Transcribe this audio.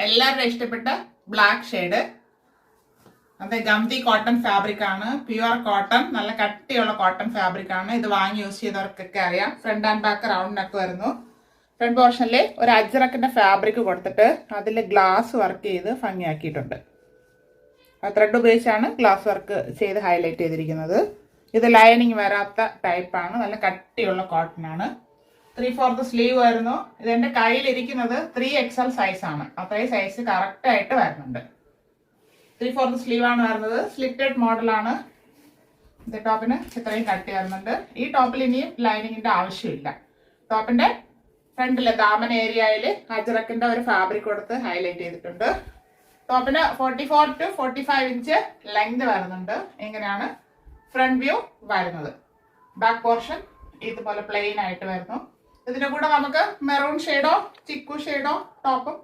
എല്ലാവരും ഇഷ്ടപ്പെട്ട black shade. അതെ, ഗംതി കോട്ടൺ ഫാബ്രിക് ആണ്, പ്യുവർ കോട്ടൺ, നല്ല കട്ടിയുള്ള കോട്ടൺ ഫാബ്രിക് ആണ്. ഇത് വാങ്ങി യൂസ് ചെയ്തവർക്കൊക്കെ അറിയാം. Front and back round neck വരുന്നു. ഫ്രണ്ട് പോർഷനിൽ ഒരു അജ്രക്കിന്റെ ഫാബ്രിക് കൊടുത്തിട്ട് അതിൽ ഗ്ലാസ് വർക്ക് ചെയ്ത് ഭംഗിയാക്കിയിട്ടുണ്ട്. ത്രെഡ് ഉപയോഗിച്ചാണ് ഗ്ലാസ് വർക്ക് ചെയ്ത് ഹൈലൈറ്റ് ചെയ്തിരിക്കുന്നത്. ഇത് ലൈനിങ് വരാത്ത ടൈപ്പാണ്, നല്ല കട്ടിയുള്ള കോട്ടൺ ആണ്. 3/4 സ്ലീവ് വരുന്നു. ഇതെന്റെ കയ്യിലിരിക്കുന്നത് 3XL സൈസ് ആണ്. അത്രയും സൈസ് കറക്റ്റ് ആയിട്ട് വരുന്നുണ്ട്. 3/4 സ്ലീവ് ആണ് വരുന്നത്. സ്ലിറ്റഡ് മോഡലാണ്. ഇത് ടോപ്പിന് ഇത്രയും കട്ടി വരുന്നുണ്ട്. ഈ ടോപ്പിൽ ഇനിയും ലൈനിങ്ങിന്റെ ആവശ്യമില്ല. ടോപ്പിന്റെ ഫ്രണ്ടിലെ ദാമൻ ഏരിയയിൽ അജ്രക്കിന്റെ ഒരു ഫാബ്രിക് കൊടുത്ത് ഹൈലൈറ്റ് ചെയ്തിട്ടുണ്ട്. ടോപ്പിന് 44 to 45 ഇഞ്ച് ലെങ്ത് വരുന്നുണ്ട്. ഇങ്ങനെയാണ് ഫ്രണ്ട് വ്യൂ വരുന്നത്. ബാക്ക് പോർഷൻ ഇതുപോലെ പ്ലെയിൻ ആയിട്ട് വരുന്നു. ഇതിന്റെ കൂടെ നമുക്ക് മെറൂൺ ഷെയ്ഡോ ചിക്കു ഷെയ്ഡോ ടോപ്പും